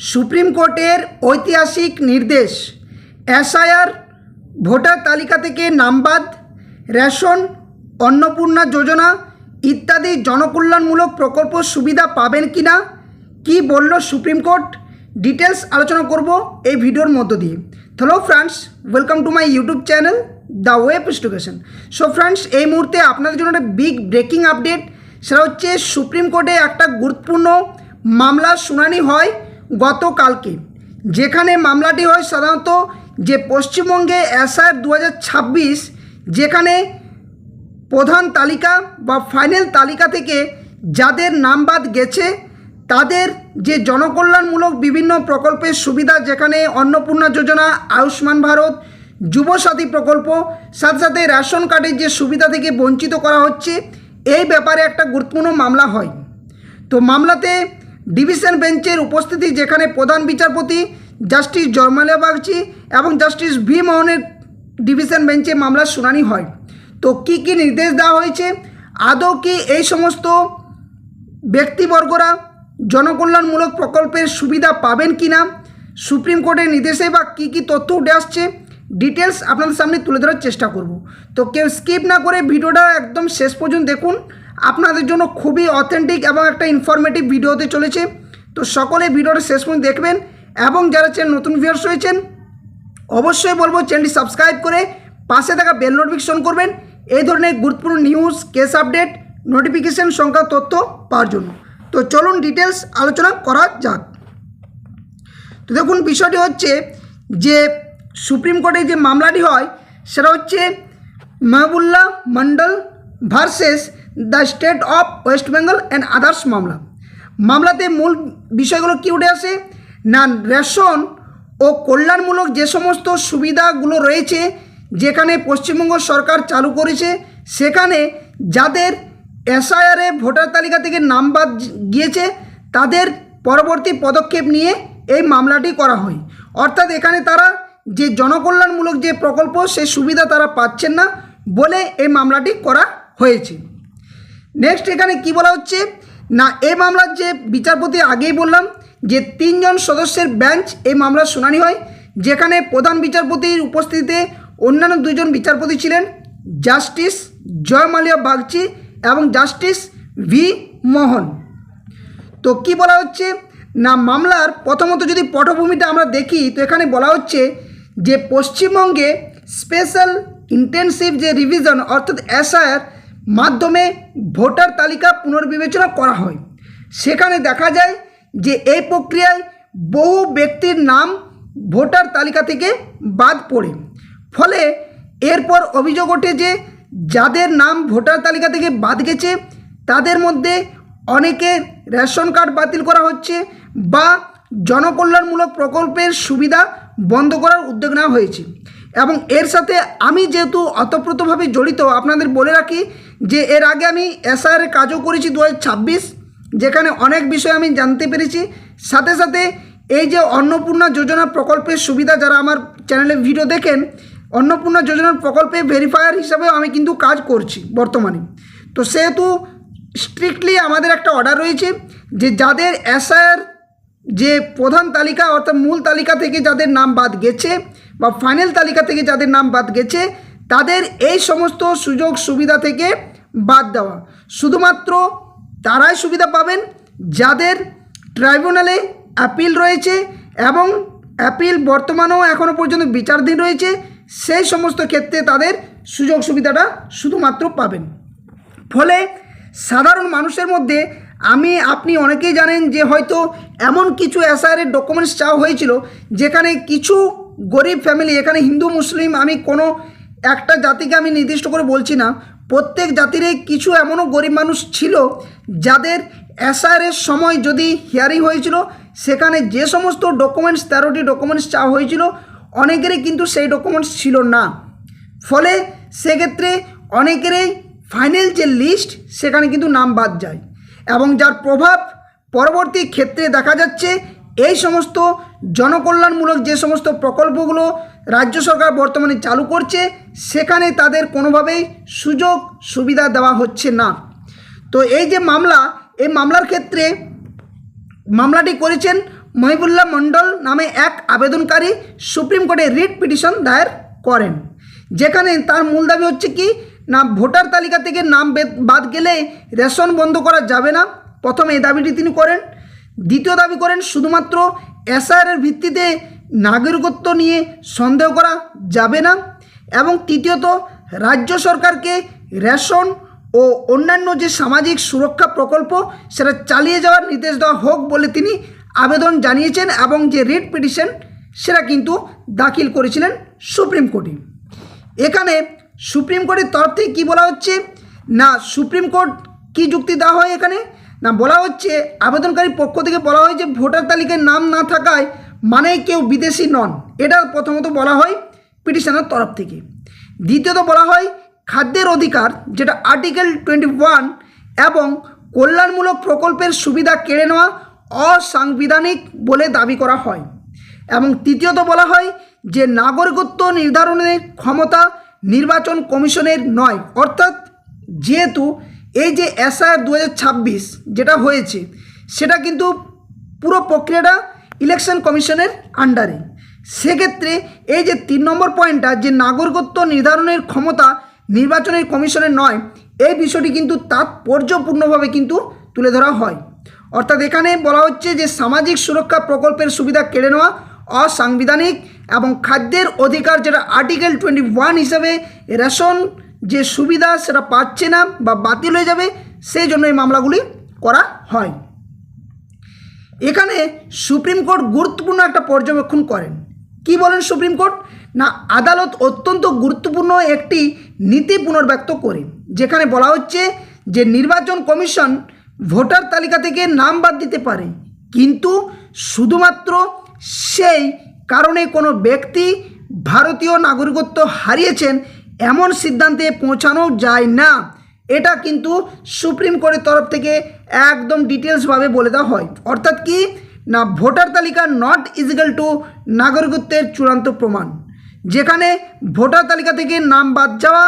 Supreme কোর্টের ঐতিহাসিক নির্দেশ, এসআইআর ভোটার তালিকা থেকে নাম বাদ, রেশন, অন্নপূর্ণা যোজনা ইত্যাদি জনকল্যাণমূলক প্রকল্প সুবিধা পাবেন কিনা, কি বলল সুপ্রিম কোর্ট, ডিটেলস আলোচনা করব এই ভিডিওর মধ্য দিয়ে। Hello friends, welcome to my YouTube channel the web education. So friends, এই মুহূর্তে আপনাদের জন্য একটা বিগ ব্রেকিং আপডেট। সেটা হচ্ছে সুপ্রিম কোর্টে একটা গুরুত্বপূর্ণ মামলার শুনানি হয় গতকালকে, যেখানে মামলাটি হয় সাধারণত যে পশ্চিমবঙ্গে এসআইআর 2026 যেখানে প্রধান তালিকা বা ফাইনাল তালিকা থেকে যাদের নাম বাদ গেছে তাদের যে জনকল্যাণমূলক বিভিন্ন প্রকল্পের সুবিধা, যেখানে অন্নপূর্ণা যোজনা, আয়ুষ্মান ভারত, যুবসাথী প্রকল্প, সাথে সাথে রেশন কার্ডের যে সুবিধা থেকে বঞ্চিত করা হচ্ছে, এই ব্যাপারে একটা গুরুত্বপূর্ণ মামলা হয়। তো মামলাতে ডিভিশন বেঞ্চের উপস্থিতি, যেখানে প্রধান বিচারপতি জাস্টিস জয়মাল্যা বাগচি এবং জাস্টিস ভি মোহনের ডিভিশন বেঞ্চে মামলার শুনানি হয়। তো কি কি নির্দেশ দেওয়া হয়েছে, আদৌ কি এই সমস্ত ব্যক্তিবর্গরা জনকল্যাণমূলক প্রকল্পের সুবিধা পাবেন কি না, সুপ্রিম কোর্টের নির্দেশে বা কী কী তথ্য উঠে আসছে, ডিটেলস আপনাদের সামনে তুলে ধরার চেষ্টা করব। তো কেউ স্কিপ না করে ভিডিওটা একদম শেষ পর্যন্ত দেখুন, আপনাদের জন্য খুবই অথেন্টিক এবং একটা ইনফরমেটিভ ভিডিও হতে চলেছে। তো সকলে ভিডিওটা শেষ পর্যন্ত দেখবেন এবং যারা চ্যানেল নতুন ভিউয়ার্স রয়েছেন অবশ্যই বলবো চ্যানেলটি সাবস্ক্রাইব করে পাশে থাকা বেল নোটিফিকেশন করবেন এই ধরনের গুরুত্বপূর্ণ নিউজ, কেস আপডেট, নোটিফিকেশন সংক্রান্ত তথ্য পাওয়ার জন্য। তো চলুন ডিটেলস আলোচনা করা যাক। তো দেখুন, বিষয়টি হচ্ছে যে সুপ্রিম কোর্টে যে মামলাটি হয় সেটা হচ্ছে Mahbubullah Mondal versus the state of West Bengal and others মামলা। মামলাতে মূল বিষয়গুলো কী উঠে আসে না, রেশন ও কল্যাণমূলক যে সমস্ত সুবিধাগুলো রয়েছে যেখানে পশ্চিমবঙ্গ সরকার চালু করেছে, সেখানে যাদের এসআইআরে ভোটার তালিকা থেকে নাম বাদ গিয়েছে তাদের পরবর্তী পদক্ষেপ নিয়ে এই মামলাটি করা হয়। অর্থাৎ এখানে তারা যে জনকল্যাণমূলক যে প্রকল্প সেই সুবিধা তারা পাচ্ছেন না বলে এই মামলাটি করা হয়েছে। নেক্সট এখানে কি বলা হচ্ছে না, এই মামলার যে বিচারপতি, আগেই বললাম যে 3 জন সদস্যের বেঞ্চ এই মামলার শুনানি হয়, যেখানে প্রধান বিচারপতির উপস্থিতিতে অন্যান্য 2 জন বিচারপতি ছিলেন জাস্টিস জয়মাল্যা বাগচি এবং জাস্টিস ভি মোহন। তো কি বলা হচ্ছে না, মামলার প্রথমত যদি পটভূমিটা আমরা দেখি তো এখানে বলা হচ্ছে যে পশ্চিমবঙ্গে স্পেশাল ইন্টেনসিভ যে রিভিশন অর্থাৎ এসআইআর মাধ্যমে ভোটার তালিকা পুনর্বিবেচনা করা হয়। সেখানে দেখা যায় যে এই প্রক্রিয়ায় বহু ব্যক্তির নাম ভোটার তালিকা থেকে বাদ পড়ে, ফলে এরপর অভিযোগ ওঠে যে যাদের নাম ভোটার তালিকা থেকে বাদ গেছে তাদের মধ্যে অনেকের রেশন কার্ড বাতিল করা হচ্ছে বা জনকল্যাণমূলক প্রকল্পের সুবিধা বন্ধ করার উদ্যোগ নেওয়া হয়েছে। এবং এর সাথে আমি যেহেতু অতপ্রতভাবে জড়িত, আপনাদের বলে রাখি যে এর আগে আমি এসআইআর কাজও করেছি 2026, যেখানে অনেক বিষয় আমি জানতে পেরেছি। সাথে সাথে এই যে অন্নপূর্ণা যোজনা প্রকল্পের সুবিধা, যারা আমার চ্যানেলে ভিডিও দেখেন, অন্নপূর্ণা যোজনার প্রকল্পে ভেরিফায়ার হিসাবেও আমি কিন্তু কাজ করছি বর্তমানে। তো সেহেতু স্ট্রিক্টলি আমাদের একটা অর্ডার রয়েছে যে যাদের এসআইআর যে প্রধান তালিকা অর্থাৎ মূল তালিকা থেকে যাদের নাম বাদ গেছে বা ফাইনাল তালিকা থেকে যাদের নাম বাদ গেছে তাদের এই সমস্ত সুযোগ সুবিধা থেকে বাদ দেওয়া। শুধুমাত্র তারাই সুবিধা পাবেন যাদের ট্রাইব্যুনালে অ্যাপিল রয়েছে এবং অ্যাপিল বর্তমানেও এখনও পর্যন্ত বিচারাধীন রয়েছে, সেই সমস্ত ক্ষেত্রে তাদের সুযোগ সুবিধাটা শুধুমাত্র পাবেন। ফলে সাধারণ মানুষের মধ্যে আপনি অনেকেই জানেন যে হয়তো এমন কিছু এসআইআরের ডকুমেন্টস চাওয়া হয়েছিল যেখানে কিছু গরিব ফ্যামিলি, এখানে হিন্দু মুসলিম আমি কোনো একটা জাতিকে আমি নির্দিষ্ট করে বলছি না, প্রত্যেক জাতিরই কিছু এমনও গরিব মানুষ ছিল যাদের এসআইআরের সময় যদি হিয়ারিং হয়েছিল সেখানে যে সমস্ত ডকুমেন্টস 13টি ডকুমেন্টস চাওয়া হয়েছিল অনেকেরই কিন্তু সেই ডকুমেন্টস ছিল না। ফলে সেক্ষেত্রে অনেকেরই ফাইনাল যে লিস্ট সেখানে কিন্তু নাম বাদ যায় এবং যার প্রভাব পরবর্তী ক্ষেত্রে দেখা যাচ্ছে এই সমস্ত জনকল্যাণমূলক যে সমস্ত প্রকল্পগুলো রাজ্য সরকার বর্তমানে চালু করছে সেখানে তাদের কোনোভাবেই সুযোগ সুবিধা দেওয়া হচ্ছে না। তো এই যে মামলা, এই মামলার ক্ষেত্রে মামলাটি করেছেন মহিবুল্লাহ মণ্ডল নামে এক আবেদনকারী সুপ্রিম কোর্টে রিট পিটিশন দায়ের করেন, যেখানে তার মূল দাবি হচ্ছে কি না ভোটার তালিকা থেকে নাম বাদ গেলে রেশন বন্ধ করা যাবে না। প্রথম এই দাবিটি তিনি করেন। দ্বিতীয় দাবি করেন শুধুমাত্র এসআইআরের ভিত্তিতে নাগরিকত্ব নিয়ে সন্দেহ করা যাবে না। এবং তৃতীয়ত রাজ্য সরকারকে রেশন ও অন্যান্য যে সামাজিক সুরক্ষা প্রকল্প সেটা চালিয়ে যাওয়ার নির্দেশ দেওয়া হোক বলে তিনি আবেদন জানিয়েছেন এবং যে রিট পিটিশন সেটা কিন্তু দাখিল করেছিলেন সুপ্রিম কোর্টে। এখানে সুপ্রিম কোর্টের তরফ থেকে কী বলা হচ্ছে না, সুপ্রিম কোর্ট কী যুক্তি দেওয়া হয় এখানে না, বলা হচ্ছে আবেদনকারীর পক্ষ থেকে বলা হয় যে ভোটার তালিকায় নাম না থাকায় মানে কেউ বিদেশি নন, এটা প্রথমত বলা হয় পিটিশনের তরফ থেকে। দ্বিতীয়ত বলা হয় খাদ্যের অধিকার যেটা আর্টিকেল 21 এবং কল্যাণমূলক প্রকল্পের সুবিধা কেড়ে নেওয়া অসাংবিধানিক বলে দাবি করা হয়। এবং তৃতীয়ত বলা হয় যে নাগরিকত্ব নির্ধারণের ক্ষমতা নির্বাচন কমিশনের নয়, অর্থাৎ যেহেতু এই যে এসআইআর 2026 যেটা হয়েছে সেটা কিন্তু পুরো প্রক্রিয়াটা ইলেকশন কমিশনের আন্ডারে, সেক্ষেত্রে এই যে 3 নম্বর পয়েন্টটা যে নাগরিকত্ব নির্ধারণের ক্ষমতা নির্বাচনের কমিশনের নয়, এই বিষয়টি কিন্তু তাৎপর্যপূর্ণভাবে কিন্তু তুলে ধরা হয়। অর্থাৎ এখানে বলা হচ্ছে যে সামাজিক সুরক্ষা প্রকল্পের সুবিধা কেড়ে নেওয়া অসাংবিধানিক এবং খাদ্যের অধিকার যেটা আর্টিকেল 21 হিসাবে রেশন যে সুবিধা সেটা পাচ্ছে না বা বাতিল হয়ে যাবে, সেই জন্য এই মামলাগুলি করা হয়। এখানে সুপ্রিম কোর্ট গুরুত্বপূর্ণ একটা পর্যবেক্ষণ করেন। কি বলেন সুপ্রিম কোর্ট না, আদালত অত্যন্ত গুরুত্বপূর্ণ একটি নীতি পুনর্ব্যক্ত করে, যেখানে বলা হচ্ছে যে নির্বাচন কমিশন ভোটার তালিকা থেকে নাম বাদ দিতে পারে, কিন্তু শুধুমাত্র সেই কারণে কোনো ব্যক্তি ভারতীয় নাগরিকত্ব হারিয়েছেন এমন সিদ্ধান্তে পৌঁছানো যায় না। এটা কিন্তু সুপ্রিম কোর্টের তরফ থেকে একদম ডিটেলসভাবে বলে দেওয়া হয়। অর্থাৎ কি না, ভোটার তালিকা নট ইজিক্যাল টু নাগরিকত্বের চূড়ান্ত প্রমাণ, যেখানে ভোটার তালিকা থেকে নাম বাদ যাওয়া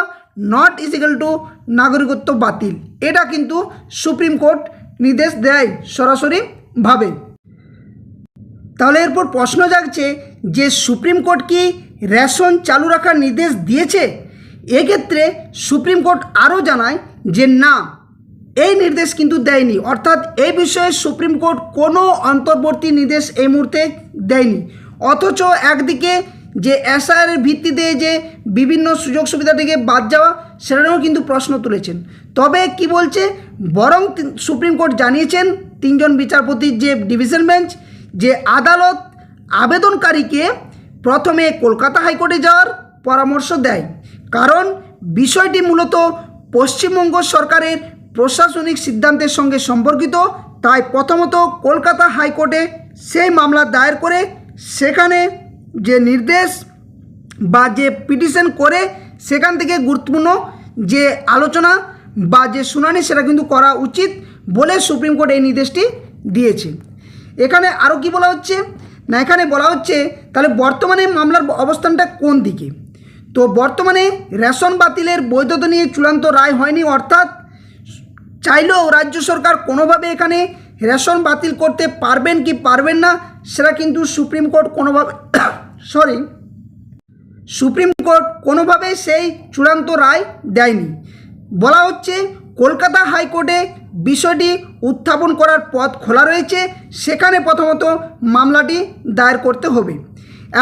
নট ইজিক্যাল টু নাগরিকত্ব বাতিল, এটা কিন্তু সুপ্রিম কোর্ট নির্দেশ দেয় সরাসরিভাবে। তাহলে এরপর প্রশ্ন জাগছে যে সুপ্রিম কোর্ট কি রেশন চালু রাখার নির্দেশ দিয়েছে? এক্ষেত্রে সুপ্রিম কোর্ট আরও জানায় যে না, এই নির্দেশ কিন্তু দেয়নি, অর্থাৎ এই বিষয়ে সুপ্রিম কোর্ট কোনো অন্তর্বর্তী নির্দেশ এই মুহূর্তে দেয়নি। অথচ একদিকে যে এসআইআরের ভিত্তিতে যে বিভিন্ন সুযোগ সুবিধা থেকে বাদ যাওয়া সেটাও কিন্তু প্রশ্ন তুলেছেন। তবে কি বলছে, বরং সুপ্রিম কোর্ট জানিয়েছেন 3 জন বিচারপতির যে ডিভিশন বেঞ্চ যে আদালত আবেদনকারীকে প্রথমে কলকাতা হাইকোর্টে যাওয়ার পরামর্শ দেয়, কারণ বিষয়টি মূলত পশ্চিমবঙ্গ সরকারের প্রশাসনিক সিদ্ধান্তের সঙ্গে সম্পর্কিত। তাই প্রথমত কলকাতা হাইকোর্টে সেই মামলা দায়ের করে সেখানে যে নির্দেশ বা যে পিটিশন করে সেখান থেকে গুরুত্বপূর্ণ যে আলোচনা বা যে শুনানি সেটা কিন্তু করা উচিত বলে সুপ্রিম কোর্ট এই নির্দেশটি দিয়েছে। এখানে আরও কি বলা হচ্ছে না, এখানে বলা হচ্ছে তাহলে বর্তমানে মামলার অবস্থানটা কোন দিকে। তো বর্তমানে রেশন বাতিলের বৈধতা নিয়ে চূড়ান্ত রায় হয়নি, অর্থাৎ চাইলেও রাজ্য সরকার কোনোভাবে এখানে রেশন বাতিল করতে পারবেন কি পারবেন না সেটা কিন্তু সুপ্রিম কোর্ট কোনোভাবে সেই চূড়ান্ত রায় দেয়নি। বলা হচ্ছে কলকাতা হাইকোর্টে বিষয়টি উত্থাপন করার পথ খোলা রয়েছে, সেখানে প্রথমত মামলাটি দায়ের করতে হবে।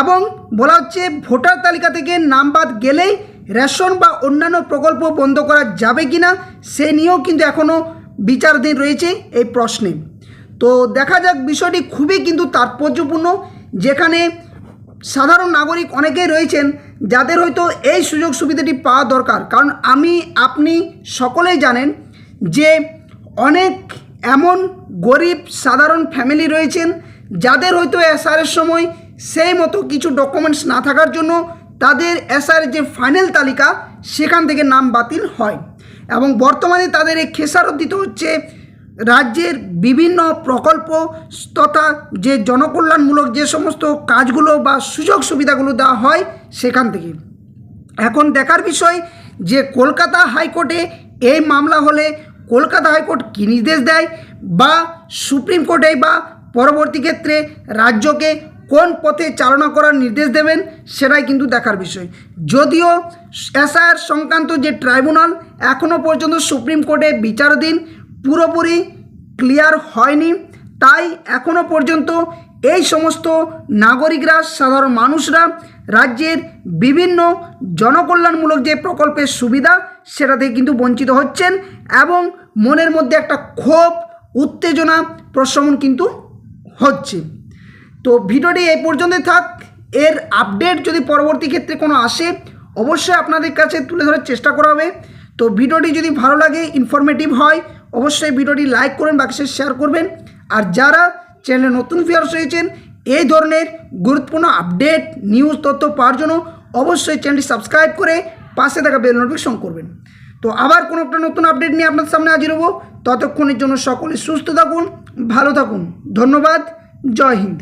এবং বলা হচ্ছে ভোটার তালিকা থেকে নাম বাদ গেলেই রেশন বা অন্যান্য প্রকল্প বন্ধ করা যাবে কি না সে নিয়েও কিন্তু এখনও বিচারাধীন রয়েছে এই প্রশ্নে। তো দেখা যাক, বিষয়টি খুবই কিন্তু তাৎপর্যপূর্ণ, যেখানে সাধারণ নাগরিক অনেকেই রয়েছেন যাদের হয়তো এই সুযোগ সুবিধাটি পাওয়া দরকার। কারণ আপনি সকলেই জানেন যে অনেক এমন গরিব সাধারণ ফ্যামিলি রয়েছেন যাদের হয়তো এসআইআরের সময় সেই মতো কিছু ডকুমেন্টস না থাকার জন্য তাদের এসআইআর যে ফাইনাল তালিকা সেখান থেকে নাম বাতিল হয়, এবং বর্তমানে তাদের এই খেসারত দিতে হচ্ছে রাজ্যের বিভিন্ন প্রকল্প তথা যে জনকল্যাণমূলক যে সমস্ত কাজগুলো বা সুযোগ সুবিধাগুলো দেওয়া হয় সেখান থেকে। এখন দেখার বিষয় যে কলকাতা হাইকোর্টে এই মামলা হলে কলকাতা হাইকোর্ট কী নির্দেশ দেয় বা সুপ্রিম কোর্টে বা পরবর্তী ক্ষেত্রে রাজ্যকে কোন পথে চালনা করার নির্দেশ দেবেন সেটাই কিন্তু দেখার বিষয়। যদিও এসআইআর সংক্রান্ত যে ট্রাইব্যুনাল এখনও পর্যন্ত সুপ্রিম কোর্টে বিচারাধীন, পুরোপুরি ক্লিয়ার হয়নি, তাই এখনও পর্যন্ত এই সমস্ত নাগরিকরা, সাধারণ মানুষরা রাজ্যের বিভিন্ন জনকল্যাণমূলক যে প্রকল্পের সুবিধা সেটা থেকে কিন্তু বঞ্চিত হচ্ছেন এবং মনের মধ্যে একটা ক্ষোভ, উত্তেজনা প্রশমন কিন্তু হচ্ছে। তো ভিডিওটি এই পর্যন্তই থাক। এর আপডেট যদি পরবর্তী ক্ষেত্রে কোনো আসে অবশ্যই আপনাদের কাছে তুলে ধরার চেষ্টা করা হবে। তো ভিডিওটি যদি ভালো লাগে, ইনফরমেটিভ হয়, অবশ্যই ভিডিওটি লাইক করবেন, বাকি শেয়ার করবেন। আর যারা চ্যানেলে নতুন ভিউয়ার্স হয়েছেন এই ধরনের গুরুত্বপূর্ণ আপডেট, নিউজ, তথ্য পাওয়ার জন্য অবশ্যই চ্যানেলটি সাবস্ক্রাইব করে পাশে থাকা বেল নোটিফিকেশন করবেন। তো আবার কোনো একটা নতুন আপডেট নিয়ে আপনাদের সামনে হাজির হব। ততক্ষণের জন্য সকলে সুস্থ থাকুন, ভালো থাকুন। ধন্যবাদ। জয় হিন্দ।